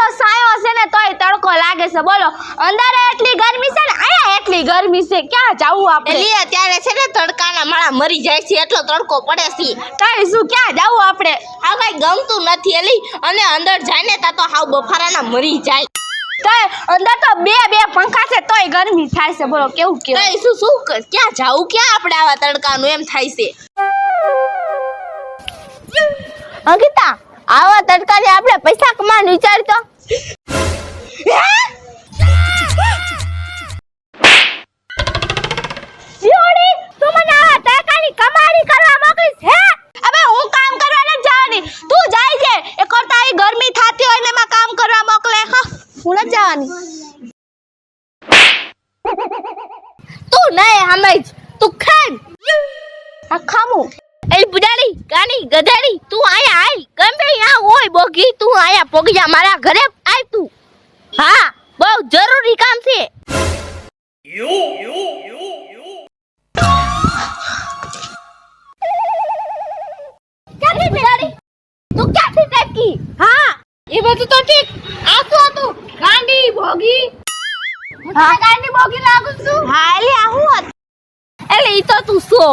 જો સાયો છે ને તોય તડકો લાગે છે બોલો અંદર એટલી ગરમી છે ને આયા એટલી ગરમી છે ક્યાં જાવું આપણે એલી અત્યારે છે ને તડકાના માળા મરી જાય છે એટલો તડકો પડે છે કઈ શું ક્યાં જાવું આપણે આ કઈ ગમતું નથી એલી અને અંદર જાય ને તા તો હાવ બફારાના મરી જાય તોય અંદર તો બે પંખા છે તોય ગરમી થાય છે બોલો કેવું કઈ શું ક્યાં જાવું ક્યાં આપણે આવા તડકાનું એમ થાય છે અંકિતા આવા તડકાને આપણે પૈસા કમાવાનું વિચાર તો શિયોડી તું મને આવા તડકાની કમાણી કરવા મોકલીશ હે અબે હું કામ કરવા ન જવાની તું જાય છે એ કરતા આવી ગરમી થાતી હોય ને એમાં કામ કરવા મોકલે હા હું ન જવાની તું નહીં સમજ તું ખાન આ ખામું એલી પુજારી કાની ગધાડી તું આયા આય ગમે યા હોય બોગી તું આયા પોગી જા મારા ઘરે આય તું હા બહુ જરૂરી કામ છે ક્યાંથી પુજારી તું ક્યાંથી ટેકી હા એ બધું તો ઠીક આ શું હતું ગાંડી બોગી હા ગાંડી બોગી લાગુ છું હા એલી આ હું હતું એલી ઈ તો તું સો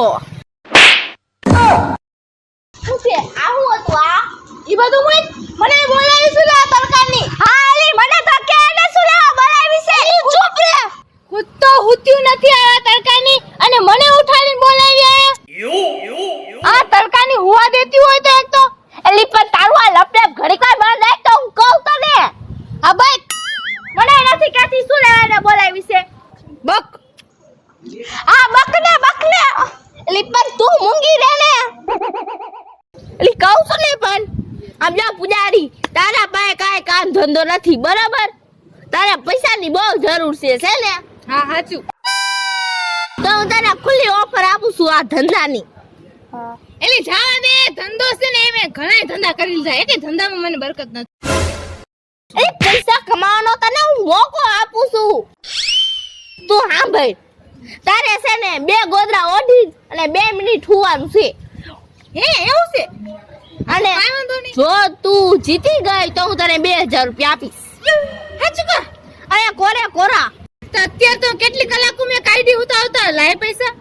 છે આવું હતું આ ઈ બધું મને બોલાવી છું લા તડકાની હા એલી મને તો કે એને શું લેવા બોલાવી છે ચૂપ રે હું તો હુત્યું નથી આયા તડકાની અને મને ઉઠાડીને બોલાવી આયા આ તડકાની હુવા દેતી હોય તો એક તો એલી પર તારું આ લપલેપ ઘડીક વાર બંધ રાખ તો હું કહું તને હા ભાઈ મને નથી ક્યાંથી શું લેવા એને બોલાવી છે બક આ બકને એલી પર તું મૂંગી રે ને એલી કહું છું ને પણ આમ જા પુજારી તારા પાસે કાંઈ કામ ધંધો નથી બરાબર તારે પૈસાની બહુ જરૂર છે ને હા સાચું તો હું તને ખુલ્લી ઓફર આપું છું આ ધંધાની એલી જાવા દે ધંધો છે ને એમે ઘણા ધંધા કરી લીધા એકે ધંધામાં મને બરકત નથી એ પૈસા કમાવાનો તને હું મોકો આપું છું તું સાંભળ તારે છે ને 2 ગોદરા ઓઢી અને 2 મિનિટ હુવાનું છે હે એવું છે અને જો તું જીતી ગઈ તો હું તને 2000 રૂપિયા આપીશ સાચું કા અરે કોરા તો અત્યારે તો કેટલી કલાકો મેં કાઢી ઉતાવતા લાય પૈસા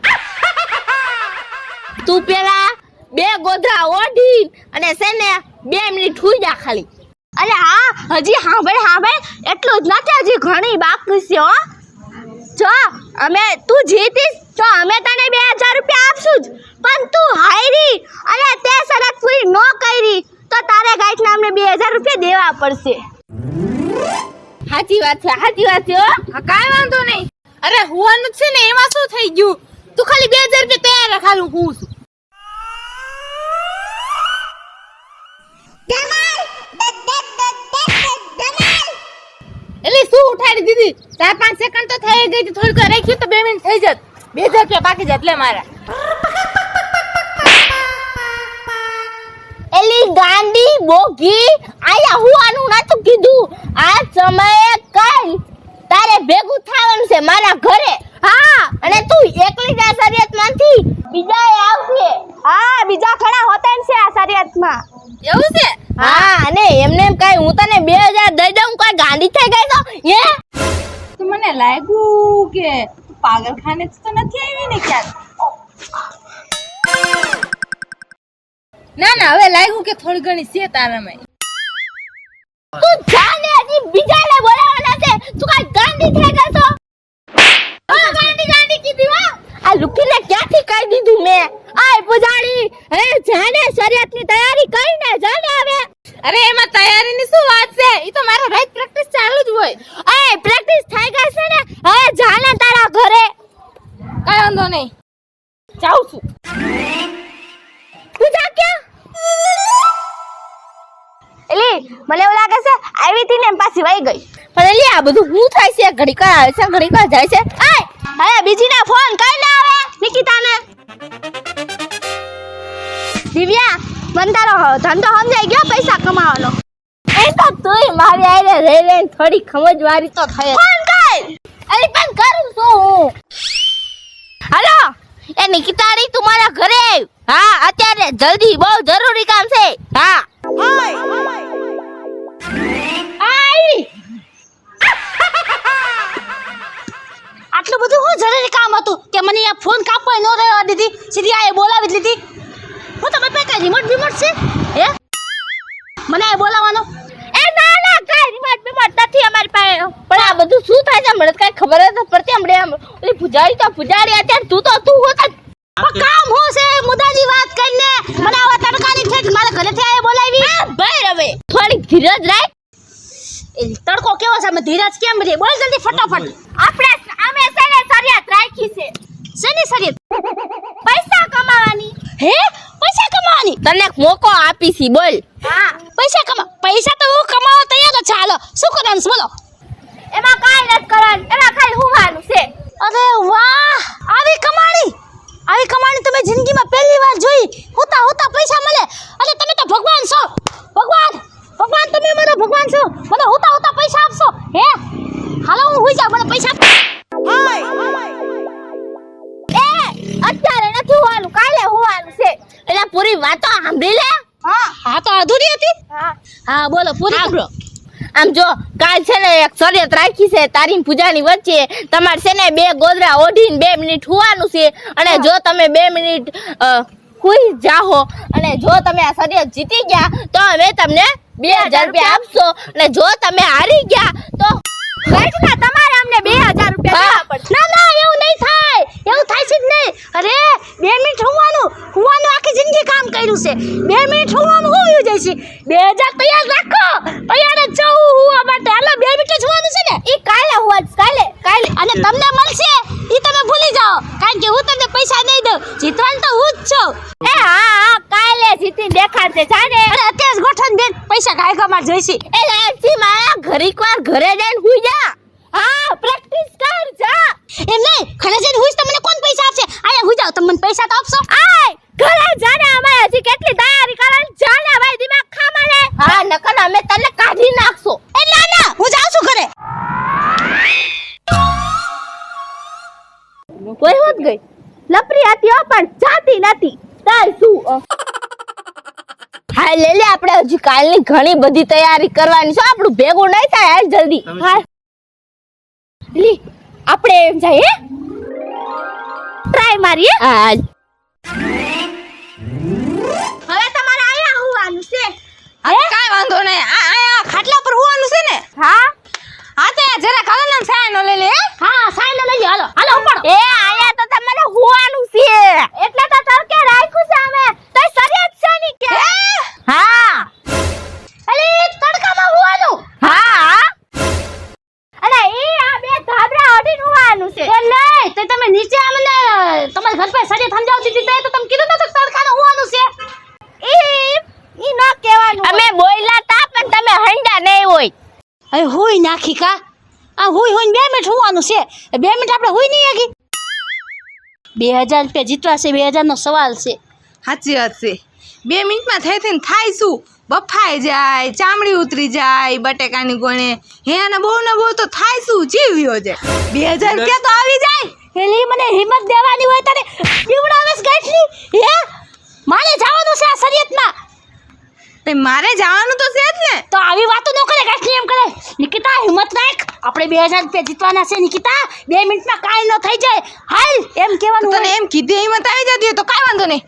તું પેલા 2 ગોદરા ઓઢી અને છે ને 2 મિનિટ હુઈ જા ખાલી અને હા હજી સાંભળ એટલું જ નથી હજી ઘણી બાકી છે હો જો તું જીતીશ તો અમે તને 2000 રૂપિયા આપશું જ પણ તું હારી અને તે શરત પૂરી ન કરી તો તારે ગાઈઠના અમને 2000 રૂપિયા દેવા પડશે સાચી વાત છે હો હા કાઈ વાંધો નહીં અરે હુવાનું છે ને એમાં શું થઈ ગયું તું ખાલી 2000 રૂપિયા તૈયાર રખાલું હું છું એટલે શું ઉઠાડી દીધી 4-5 સેકન્ડ તો થઈ ગઈ હતી થોડીક રાખ્યું તો 2 મિનિટ થઈ જત 2000 રૂપિયા બાકી જત લે મારા એલી ગાંડી બોગી આયા હુવાનું નતું કીધું આ સમયે કઈ તારે ભેગું થવાનું છે મારા ઘરે હા અને તું એકલી જ આ શરિયતમાંથી બીજા આવશે હા બીજા ખડા હોતા છે આ શરિયતમાં એવું છે હા અને એમને એમ કઈ હું તને 2000 દઈ દઉં કોઈ ગાંડી થઈ ગઈ તો હે તો મને લાગ્યું કે તું પાગલખાને તો નથી આવી ને ક્યાં ના હવે લાગ્યું કે થોડી ઘણી છે તારામાં તું જાને હજી બીજાને બોલાવવાના છે તું કઈ ગાંડી થઈ ગઈ તો ગાંડી કીધી હો આ લુકીને ક્યાંથી કહી દીધું મેં આય પુજારી હે જાને શરિયતની તૈયારી કરીને જાને હવે અરે એમાં તૈયારીની શું વાત છે ઈ તો મારો રોજ પ્રેક્ટિસ ચાલુ જ હોય અય પ્રેક્ટિસ થઈ ગઈ છે ને હવે જાને તારા ઘરે કઈ વાંધો નહીં જાઉં છું પૂજા ક્યાં એલી મને એવું લાગે છે આવી હતી ને પાછી વઈ ગઈ પણ એલી આ બધું હું થાય છે ઘડીક આવે છે ઘડીક જાય છે આય હવે બીજીને ફોન કરી ને આવે નિકિતાને દિવ્યા મન તારો ધંધો સમજાઈ ગયો પૈસા કમાવાનો એ તો તુંય મારી આરે રહી થોડી સમજવારી તો થઈ ફોન કર અરે પણ કરું છું હું હાલો એ નિકિતાડી તું મારા ઘરે આવ હા અત્યારે જલ્દી બહુ જરૂરી કામ છે હા આઈ આટલું બધું શું જરૂરી કામ હતું કે મને આ ફોન કાપવો ન રહેવા દીધી, સીધી આ બોલાવી લીધી. હું તો બાપા કઈ રિમોટ બીમોટ છે હે મને આ બોલાવવાનો? એ ના ના કાઈ રિમોટ બીમોટ નથી અમારી પાસે. પણ આ બધું શું થાય છે મને કઈ ખબર જ નથી પડતી. હમણે આમ ઓલી પૂજારી તો પૂજારી અત્યારે તું હોત. કામ હું છે મુદ્દાની વાત કરીને મને આવા તડકાની ઠેઠ મારા ઘરેથી આ બોલાવી. ભાઈ રવે થોડીક ધીરજ રાખ. એ તડકો કેવો છે? અમે ધીરજ કેમ રે? બોલ જલ્દી ફટાફટ. આપણે અમે સેને સરિયાત રાખી છે. શેની શરીર? પૈસા કમાવાની. હે પૈસા કમાવાની? તને એક મોકો આપી છી બોલ. હા પૈસા તો હું કમાવા તૈયાર જ છું. હાલો શું કરવાનું છે બોલો? એમાં કાઈ નથી કરવાનું, એમાં ખાલી હોવાનું છે. અરે વાહ, આવી કમાણી તમે જિંદગીમાં પહેલી વાર જોઈ. હોતા પૈસા મળે. અરે તમે તો ભગવાન છો. ભગવાન તમે મારા ભગવાન છો. મને હોતા પૈસા આપશો હે? હાલો હું હોઈ જાઉં, મને પૈસા અત્યારે નથી હોવાનું, કાલે હોવાનું છે. એટલે પૂરી વાતો સાંભળી લે. હા તો અધૂરી હતી. હા બોલો પૂરી કરો. આમ જો કાલ છે ને એક શરિયત રાખી છે તારી પૂજાની વચ્ચે. તમારે છે ને 2 ગોદરા ઓઢીને 2 મિનિટ હુવાનું છે. અને જો તમે 2 મિનિટ હુઈ જાઓ અને જો તમે આ શરિયત જીતી ગયા તો અમે તમને 2000 રૂપિયા આપશો. અને જો તમે હારી ગયા તો ગઈઠના તમારે અમને 2000 રૂપિયા દેવા પડશે. ના એવું નહીં થાય. એવું થાય છે જ નહીં. અરે 2 મિનિટ હુવાનું આખી જિંદગી કામ કર્યું છે. 2 મિનિટ હુવાનું હોયું જાય છે. 2000 તૈયાર રાખો. તૈયાર જ જાઉં હુવા માટે. હાલો 2 મિનિટ જ હુવાનું છે ને? ઈ કાલે હુવા કાલે અને તમને મળશે ઈ તમે ભૂલી જાઓ. કારણ કે હું તમને પૈસા નહીં દઉં. જીતવાનું તો હું જ છું. હા કાલે જીતી દેખાડશે જાને. અરે અત્યારે ગોઠવણ બેન પૈસા ગાયકા માં જોઈશે. એ લાલજી મારા ઘડીકવાર ઘરે જઈને હુઈ જા. હા પ્રેક્ટિસ કર જા. એમ નહીં ઘરે જઈને હુઈશ તો મને કોણ પૈસા આપશે? આયા હુઈ જાવ, તમે મને પૈસા તો આપશો. આય ઘરે જાને. અમારે હજી કેટલી તૈયારી કરવાની. જાને ભાઈ દિમાગ ખામાં લે. હા નકર અમે તને કાઢી નાખશો. એ ના હું જાઉં છું ઘરે. કોઈ હોત ગઈ લપરી હતી હો પણ જાતી નથી. તાર શું હા લે આપણે હજી કાલની ઘણી બધી તૈયારી કરવાની છે. આપણું ભેગું નહીં થાય. હાલ જલ્દી હા લી આપણે એમ જઈએ ટ્રાય મારીએ. હાલ હવે તમારે આયા હોવાનું છે. અરે કાઈ વાંધો નહીં. આયા ખાટલા પર હોવાનું છે ને? હા તે જરા કાલના સાયનો લઈ લે. હા સાયનો લઈ લે. હાલો ઉપર. એ આયા તો તમારે હોવાનું છે એટલે તો તડકે રાખ્યું છે અમે. તો સરિયત છે ની કે હા અલે તડકામાં હોવાનું. હા અરે એ આ 2 ધાબરા ઓઢીને હોવાનું છે. એ નહીં તે તમે નીચે અમને તમારા ઘર પર સરિયત સમજાવતી હતી તો તમે કીધું નતું તડકામાં હોવાનું છે. ઈ ન કહેવાનું. અમે બોલ્યા તા પણ તમે હંડા નહીં હોય. અરે હોઈ નાખી કા. આ હોઈને 2 મિનિટ હોવાનું છે. 2 મિનિટ આપણે હોઈ નહીં આગી. 2000 રૂપિયા જીતવા છે. 2000 નો સવાલ છે. સાચી વાત છે. 2 મિનિટમાં થઈ થઈને થાય શું? બફાઈ જાય, ચામડી ઉતરી જાય બટેકાની ગોણે. હે અને બહુ તો થાય શું? જીવ્યો જાય. 2000 રૂપિયા તો આવી જાય. એલી મને હિંમત દેવાની હોય તારે બીવડાવેસ ગાંઠલી હે? મારે જવાનું છે આ શરિયતમાં. તે મારે જવાનું તો છે જ ને. તો આવી વાતો ન કરે ગાંઠલી. એમ કરે નિકિતા હિંમત રાખ. આપણે 2000 રૂપિયા જીતવાના છે નિકિતા. 2 મિનિટમાં કાંઈ ન થઈ જાય. હાલ એમ કહેવાનું. તને એમ કીધી હિંમત આવી જતી હોય તો કાંઈ વાંધો નહીં.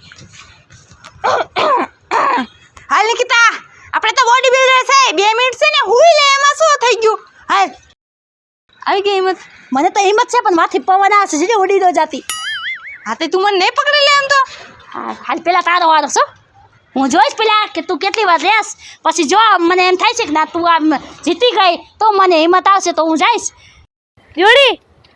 હાલ નિકિતા આપણે તો બોડી બિલ્ડર છે. 2 મિનિટ છે ને હુઈ લે. એમાં શું થઈ ગયું? હાલ આવી ગઈ હિંમત. મને તો હિંમત છે પણ માથી પવન આવશે જે ઉડી દો જાતી. હા તે તું મને નહીં પકડી લે એમ તો. હાલ પેલા તારો વારો છો. હું જોઈશ પેલા કે તું કેટલી વાર રેસ. પછી જો મને એમ થાય છે કે ના તું આમ જીતી ગઈ તો મને હિંમત આવશે તો હું જઈશ. જોડી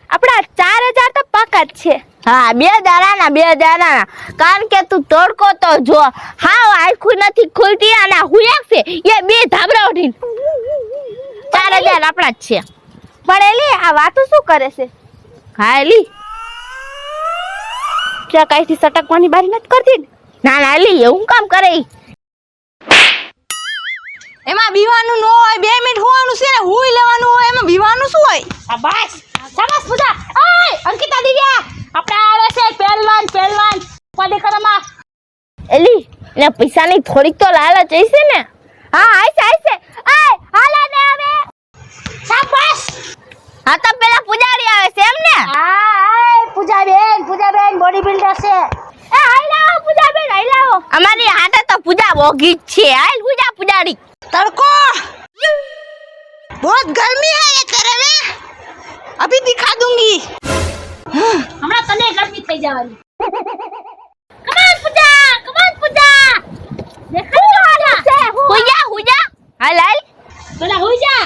આપણા 4000 તો પાકા જ છે. હા 2 દાડાના 2 દાડાના. કારણ કે તું તડકો તો જો હાવ આખું નથી ખુલતી અને હુયા છે એ 2 ધાબરા ઉઠીને 4000 આપણા જ છે. પણ એલી આ વાતો શું કરે છે? હા એલી ક્યાં કાઈથી સટકવાની બારી નથી કરતી ને? ના એલી એવું કામ કરે. એમાં બીવાનું ન હોય. 2 મિનિટ હોવાનું છે ને હુઈ લેવાનું હોય. એમાં બીવાનું શું હોય? શાબાશ પૂજા. ઓય અંકિતા દિવ્યા આપણે આવે છે પહેલવાન પડીકરમાં. એલી ને પૈસાની થોડીક તો લાલચ હશે ને? હા આઈસે આય હાલે ને હવે. શાબાશ હા તો પેલા પૂજારી આવે છે એમ ને? પૂજાબેન બોડી બિલ્ડર છે. એ હાલ આવો પૂજાબેન, હાલ આવો. અમારી હાથે તો પૂજા બોગી જ છે. હાલ પૂજા પૂજારી. तड़को बहुत गर्मी है ये करे में अभी दिखा दूंगी હમણાં તને ગરમી થઈ જવાની. કમાન પૂજા. દેખાય છે હુજા. હાલ હાલ. પેલા હોઈ જા.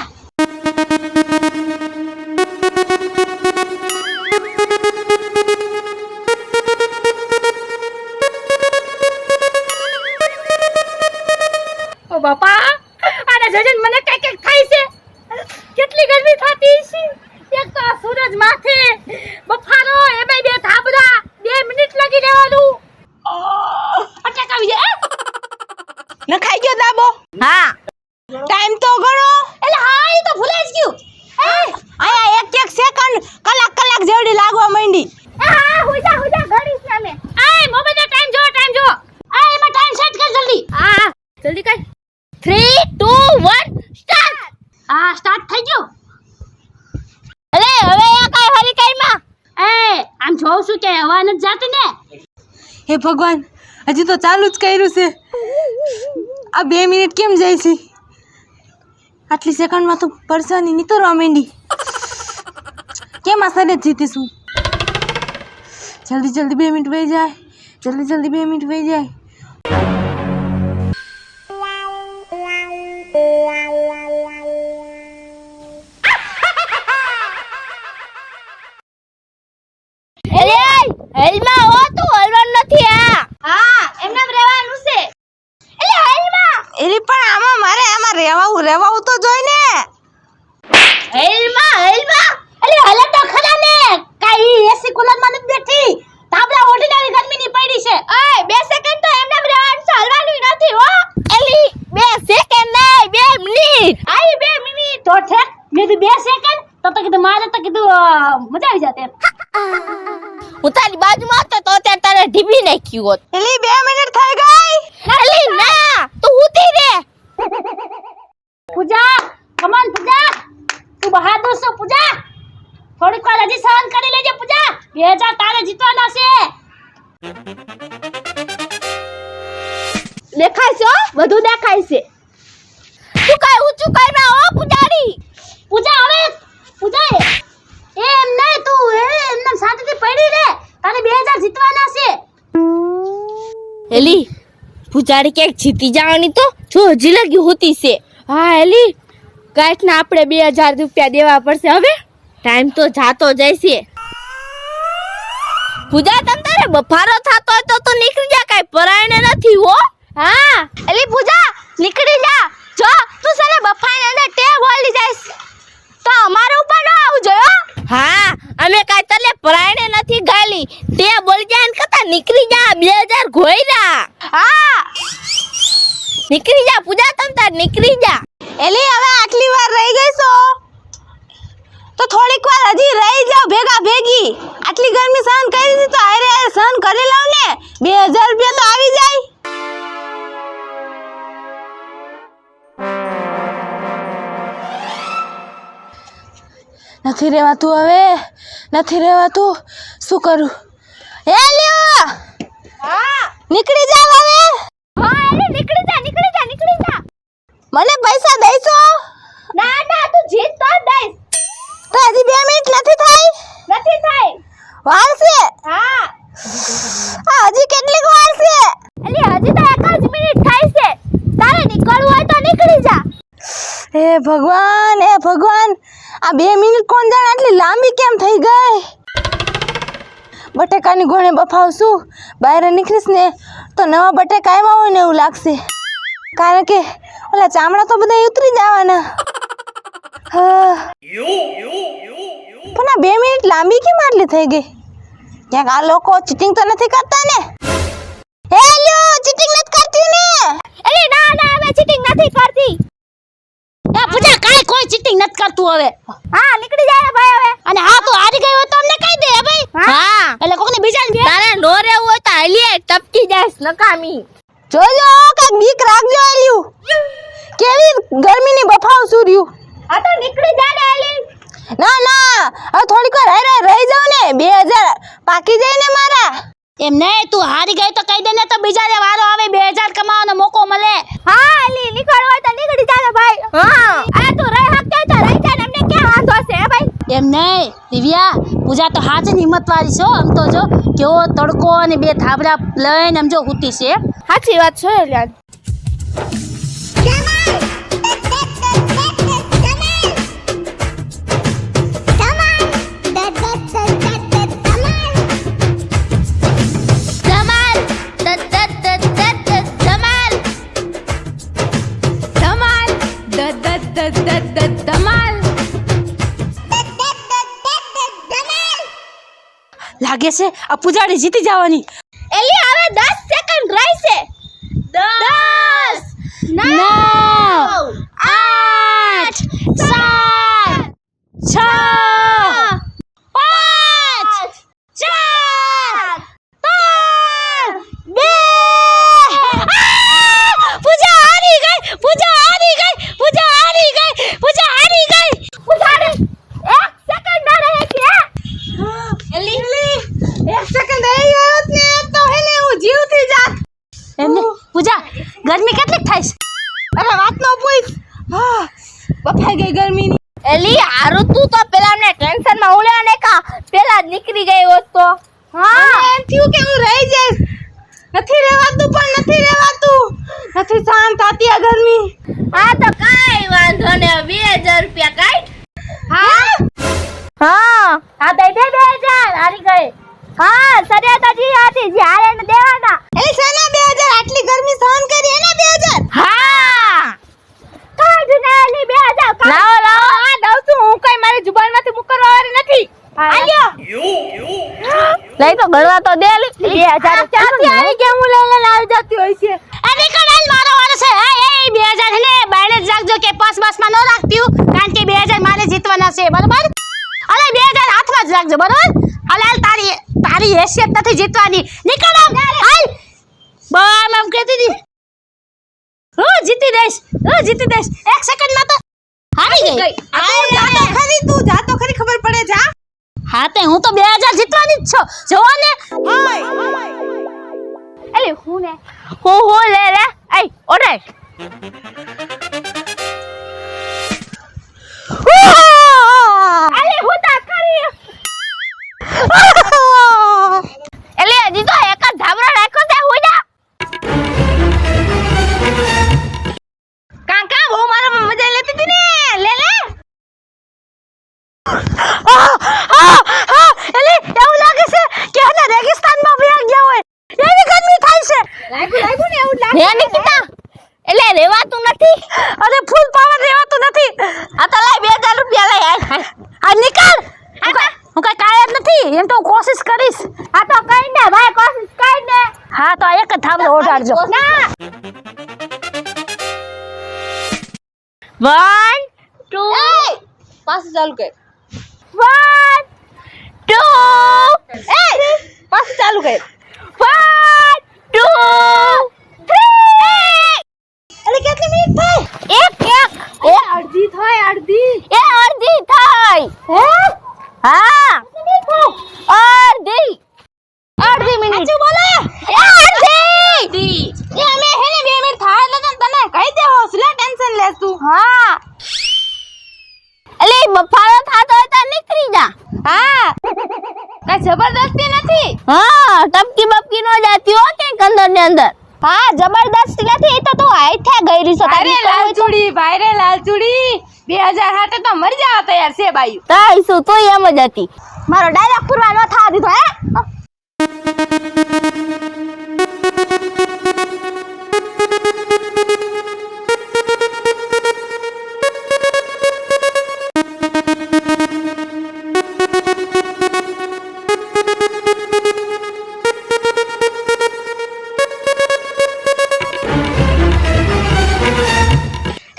ઓ બાપા, આને જજન મને કઈક થાય છે. કેટલી ગરમી થતી છે. એક તો આ સૂરજ માથે બફારો, એમાં બે થાબડા, 2 મિનિટ લાગી રહેવાનું. અટક આવી જાય. न खाई गयो दाबो હા. टाइम तो गणो એટલે હા, એ તો ભૂલાઈ જ ગયું. आया एक सेकंड कलाक जेवडी लागवा માંડી હા, હોઈ જા ઘડી છે અમે. મોબાઈલ ટાઈમ જો. એમાં ટાઈમ સેટ કર જલ્દી. જલ્દી કર. 3 2 1 સ્ટાર્ટ. સ્ટાર્ટ થઈ ગયો. અરે હવે આ કાઈ હરી કાઈમાં. આમ જોઉં છું કે હવા નથી જાતી ને. हे भगवान हजी तो चालू ज कर्યું છે આ 2 મિનિટ કેમ જાય છે આટલી સેકન્ડમાં તો પરસાની નીતરવા માંડી કેમ આ સને જીતીશું જલ્દી 2 મિનિટ વહી જાય જલ્દી 2 મિનિટ વહી જાય હેલમાં હો તું હલવાનું નથી. એમને રહેવાનું છે. એટલે હાલમાં એલી પણ આમાં રહેવાવું તો જોઈ ને એટલે હલે તો ખરા ને. કાઈ એસી કુલર માં નથી બેઠી. તાબલા ઓઢીને આવી ગરમીની પડી છે. 2 સેકન્ડ તો એમને રહેવાનું છે, હલવાનું નથી હો. એલી 2 સેકન્ડ નહીં 2 મિનિટ. 2 મિનિટ તો ઠેક. મેં કીધું 2 સેકન્ડ તો કીધું મારે તો કીધું મજા આવી જાતે. હું તારી બાજુમાં હતો તો અત્યારે તારે ઢીબી નાખ્યું હોત. એલી 2 મિનિટ થઈ ગઈ એલી ના તું ઉતી રે. પૂજા, કમાન પૂજા. તું બહાદુર છો પૂજા. થોડીક વાર હજી સહન કરી લેજે પૂજા. 2000 તારે જીતવાના છે. દેખાય છે હો? વધુ દેખાય છે. તું કાઈ ઊંચું કરમાં હો પૂજારી. પૂજા હવે પૂજા એમ નહીં, તું એમને શાંતિથી પડી રે. તારે 2000 જીતવાના છે. એલી પૂજારી ક્યાંક જીતી જવાની તો જો હજી લગી હોતી છે. હા એલી કાઈટના આપણે 2000 રૂપિયા દેવા પડશે. હવે ટાઈમ તો જાતો જાય છે. પૂજા તમ તારે બફારો થાતો હોય તો નીકળી જા, કાઈ પરાયને નથી હો. એલી પૂજા નીકળી જા. જો તું સાલે બફાઈને અંદર ટેબ ઓલી જાઈસ તો અમારા ઉપર ન આવું જોયો. હા અમે કાઈ તલે પરાયને નથી ગાલી. તે બોલ જાય ને કતા નીકળી જા. 2000 ઘોયરા. નીકળી જા પૂજા તમ તાર નીકળી જા. એલી હવે આટલી વાર રહી ગઈ છો તો થોડીક વાર હજી રહી જાવ ભેગા ભેગી આટલી ગરમી સહન કરી દીધી તો હારે સહન કરી લઉં ને 2000 રૂપિયા તો આવી જાય નથી રહેવાતું હવે નથી રહેવાતું શું કરું એ લ્યો નીકળી જાવ હવે નીકળી જા. મને પૈસા દઈશો ના તું જીત તો દઈશ. તો હજી 2 મિનિટ નથી થઈ વાર છે હજી કેટલીક વાર છે એલી હજી તો 1 જ મિનિટ થાય છે. તારે નીકળવું હોય તો નીકળી જા. હે ભગવાન આ 2 મિનિટ કોણ જાણે આટલી લાંબી કેમ થઈ ગઈ બટેકાની ગોણે બફાવશું બહાર નીકળીશ ને તો નવા બટેકા આવ્યા હોય ને એવું લાગશે કારણ કે ઓલા ચામડા તો બધા ઉતરી જવાના પણ આ 2 મિનિટ લાંબી કેમ આટલી થઈ ગઈ ક્યાંક આ લોકો ચીટિંગ તો નથી કરતા ને હે લ્યો ચીટિંગ નથી કરતી ને એલી ના અમે ચીટિંગ નથી કરતી. પૂજા કાઈ કોઈ ચીટિંગ નથી કરતું હવે. નીકળી જાય ભાઈ હવે. અને તો હારી ગઈ હોય તો અમને કહી દે ભાઈ. હા એટલે કોકને બીજાને દે. તારે નો રહેવું હોય તો હાલીએ ટપકી જાયસ નકામી. જોજો કાક બીક રાખજો એલ્યું કેવી ગરમીની બફાવ સુર્યું તો નીકળી જા ને એલી. ના ના હવે થોડીક વાર હારે રહી જાવ ને 2000 પાકી જાય ને મારા. એમ નહીં, તું હારી ગઈ તો કહી દે ને, તો બીજા જે વારો આવે 2000 કમાવાનો મોકો મળે. હા એલી નીકળવું હોય તો નીકળી જાને ભાઈ. હા અરે તું રહી હકતે તો રહી જા ને, અમને ક્યાં વાંધો છે હે ભાઈ. એમ નહીં દિવ્યા, પૂજા તો હાચી હિંમત વાળી છો. આમ તો જો કેવો તડકો અને બે થાબડા લઈને આમ જો હુતી છે. સાચી વાત છે લ્યા. લાગે છે આ પૂજાડી જીતી જવાની. એલી હવે 10 સેકન્ડ રહી છે. 10 9 8 7 6 5 4 3 2 પૂજા હારી ગઈ, પૂજા હારી ગઈ, પૂજા હારી ગઈ, પૂજા હારી ગઈ. પૂજાડી 1 સેકન્ડ ના રહે છે. એલી 1 સેકન્ડ રહી ગયો ને તો હેને હું જીવતી જાત. એમને પૂજા ગરમી કેટલી થાય છે? અરે વાત નો પૂછ. હા બફાઈ ગઈ ગરમીની. એલી આરુ તું તો પેલા અમને ટેન્શન માં ઉલ્યા ને કા પેલા જ નીકળી ગઈ હોત તો. હા એમ થયું કે હું રહી જઈશ. નથી રહેવાતું પણ નથી રહેવાતું. નથી શાંત થતી આ ગરમી. હા તો કાઈ વાંધો ને 2000 રૂપિયા કાઢ. હા હા આ દઈ દે 2000 હારી ગઈ. હા સરિયાતાજી આથી જ્યારે ને દેવાના. એલી સેના 2000 આટલી ગરમી સહન કરી એના 2000. હા કાઢ ને એલી 2000 લાવો લાવો. હા દઉં છું હું, કઈ મારી જુબાનમાંથી મુકરવા વાળી નથી. આલ્યો લઈ તો ગળવા તો દે એલી 2000 ક્યાંથી આવી કે હું લઈને આવી જતી હોય છે. અરે કડાલ મારો વારો છે. એ 2000 ને બાયણે જ રાખજો કે પાસ માં ન રાખતી, કારણ કે 2000 મારે જીતવાના છે, બરોબર? અલે 2000 હાથમાં જ રાખજો, બરોબર? અલે હાલ તારી હેસિયત નથી જીતવાની. નીકળ આમ હાલ. બમ આમ કહેતી હતી હું જીતી દઈશ. 1 સેકન્ડમાં તો હારી ગઈ. જાતો ખરી તું જાતો ખરી ખબર પડે જા. હા તે હું તો 2000 જીતવાની જ છું, જોવો ને. એલી હું ને હું લે લે એ ઓડે અલી હું તા કરી એલી હજી તો એક જ ધાબરો રાખ્યો છે. હું જા કાકા બહુ મારા મજા લેતી હતી ને. લે લે. એલી એવું લાગે છે કે હને રેગિસ્તાનમાં વયા ગયા હોય એવી ગરમી થાય છે. લાગ્યું ને એવું લાગે. હે નિકિતા એટલે રેવાતું નથી. અરે ફૂલ પાવર રહેવાતું નથી. આ તો લાય 2000 રૂપિયા લઈ આય. આ નીકળ. હું કઈ કાયર નથી, એમ તો હું કોશિશ કરીશ. આ તો કઈ ને ભાઈ કોશિશ કઈ ને. હા તો એક જ થાબડો ઓઢાડજો. ના 1 2 પાછું ચાલુ કર. 1 2 પાછું ચાલુ કર. 1 2 3 અરે કેટલી મિનિટ થાય? એક અડધી થાય અડધી. એ અડધી થઈ. હે હા અડધી મિનિટ. સાચું બોલે. એ અડધી. એ અમે હે ને 2 મિનિટ થાય એટલે તને કહી દેવો સુલા ટેન્શન લેસ તું. હા એલી બફારો થાતો હોય તો નીકળી જા. હા કઈ જબરદસ્તી નથી. હા ટપકી બપકી નો જાતી હો કે અંદર ને અંદર. હા જબરદસ્ત નથી, એ તો તું આઈથે ગઈ રીસો. અરે લાલચુડી ભાઈ રે લાલચુડી 2000 હાટે તો મરી જાવ તૈયાર છે બાયું. તાઈ શું તો એમ જ હતી. મારો ડાયલોગ પૂરવા ન થવા દીધો હે.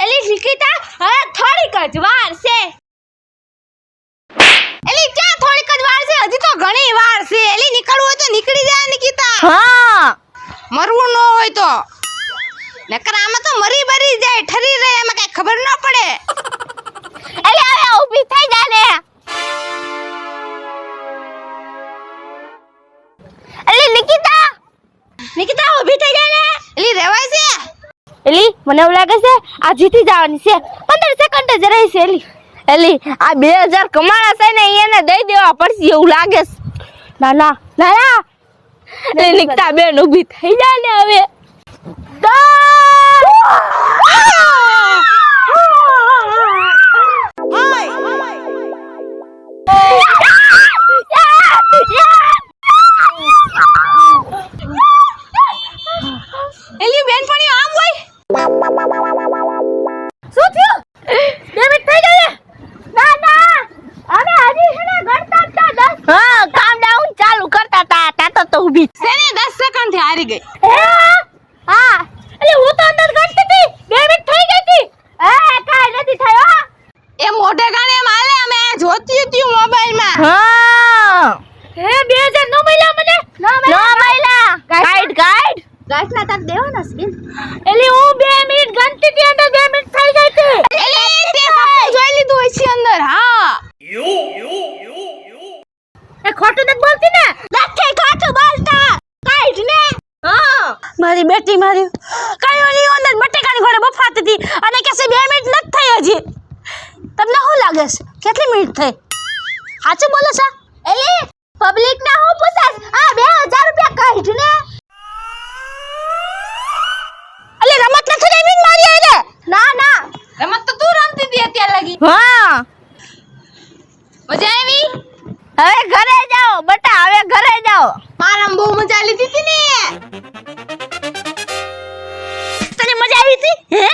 એલી નિકિતા હવે થોડીક જ વાર છે. એલી ક્યાં થોડીક જ વાર છે, હજી તો ઘણી વાર છે. એલી નીકળવું હોય તો નીકળી જાય નિકિતા. હા મરવું ન હોય તો નકર આમાં તો મરી બરી જાય ઠરી રહે, એમાં કઈ ખબર ન પડે. એલી હવે ઊભી થઈ જા ને. એલી નિકિતા ઊભી થઈ જા ને. એલી રેવાય છે. એલી મને એવું લાગે છે આ જીતી જવાની છે 15 સેકન્ડ જ રહી છે. એલી આ 2000 કમાણા છે ને એને દઈ દેવા પડશે એવું લાગે છે. ના એલી નિકિતા બેન ઊભી થઈ જા ને હવે. એલી બેનપણીઓ આમ હોય. શું થયું? 2 મિનિટ થઈ ગઈ. ના હવે હજી છે ને ગણતા હતા 10. હા કામ ડાઉન ચાલુ કરતા હતા તો ઊભી શેને 10 સેકન્ડ થી હારી ગઈ. હા એટલે હું તો અંદર ગણતી હતી 2 મિનિટ થઈ ગઈ હતી. કાઈ નથી થયો. એ મોઢે ગાણે એમ હાલે અમે જોતી હતી મોબાઈલ માં. હા 2000 નો મળ્યા મને. નો મળ્યા. ગાઈડ ગાંઠના તાર દેવાના સ્કીન. એટલે હું 2 મિનિટ ગણતી હતી અંદર 2 મિનિટ થઈ ગઈ હતી. એલી તે સામે જોઈ લીધું હોય છે અંદર. હા એ ખોટું નથી બોલતી ને. નથી ખોટું બોલતા. ગાઈડ ને. હા મારી બેટી મારી કઈ ઓલી અંદર બટેકાની ઘોડે બફાતી હતી અને કે 2 મિનિટ નથી થઈ હજી. તમને શું લાગે છે કેટલી મિનિટ થઈ? સાચું બોલો છો? એલી પબ્લિક ના હું પૂછાસ આ 2000 રૂપિયા કાઢ ને. અલે રમત નથી રમી મારી આને. ના રમત તો તું રમતી હતી અત્યારે લગી. હા મજા આવી. હવે ઘરે જાઓ બટા હવે ઘરે જાઓ. મારામાં બહુ મજા લીધી હતી ને. તને મજા આવી હતી? હે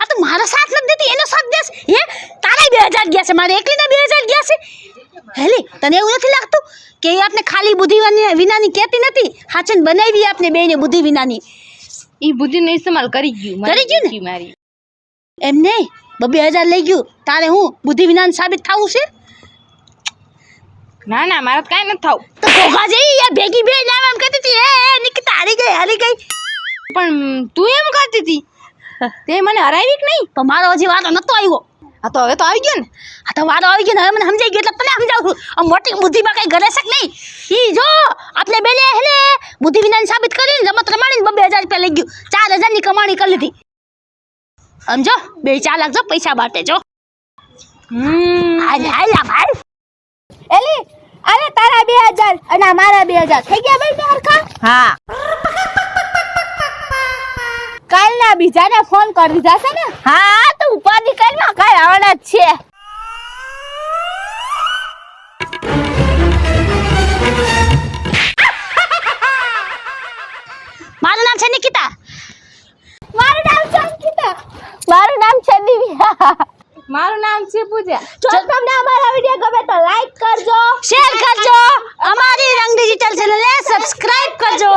આ તો મારો સાથ નથી દેતી એનો સાથ દેસ. હે તારે 2000 ગયા છે મારે એકલીના 2000 ગયા છે. હેલી તને એવું નથી લાગતું કે એ આપણે ખાલી બુદ્ધિ વિનાની કહેતી નથી? હાચન બનાવી આપણે બેને બુદ્ધિ વિનાની. ઈ બુદ્ધિનો ઇસ્તેમાલ કરી ગયું. કરી ગયું ને? મારી એમ નહીં 2000 લઈ ગયું તારે હું બુદ્ધિ વિનાની સાબિત થવું છે? ના મારે કાઈ નથી થાવ. તો ઘોઘા જઈ યાર ભેગી બે નામ એમ કહેતી હતી એ નિકિતા હારી ગઈ. પણ તું એમ કરતી હતી તે મને હરાવી કે નહીં? તો મારો હજી વારો નતો આવ્યો. હા તો હવે તો આવી ગયો ને. આ તો વારો આવી ગયો ને હવે મને સમજાઈ ગયું એટલે તને સમજાવું છું. આ મોટી બુદ્ધિમાં કઈ ઘરે શક નહીં. ઈ જો આપણે બેને હેલે બુદ્ધિ વિનાની સાબિત કરીને રમત રમાડીને 2000 રૂપિયા લઈ ગયું 4000 ની કમાણી કરી લીધી. સમજો 2-4 લાખ જો પૈસા બાટે જો. હાલ ભાઈ. એલી આને તારા 2000 અને આ મારા 2000 થઈ ગયા બેન હરખા. હા કાલના બીજાને ફોન કરી દીધા છે ને. હા તો ઉપાધિ કરમાં કાઈ આવવાના જ છે. મારું નામ છે નિકિતા. મારું નામ છે અંકિતા. મારું નામ છે દિવ્યા. મારું નામ છે પૂજા. જો તમને અમારા વિડિયો ગમે તો લાઈક કરજો, શેર કરજો, અમારી રંગ ડિજિટલ ચેનલને સબસ્ક્રાઇબ કરજો.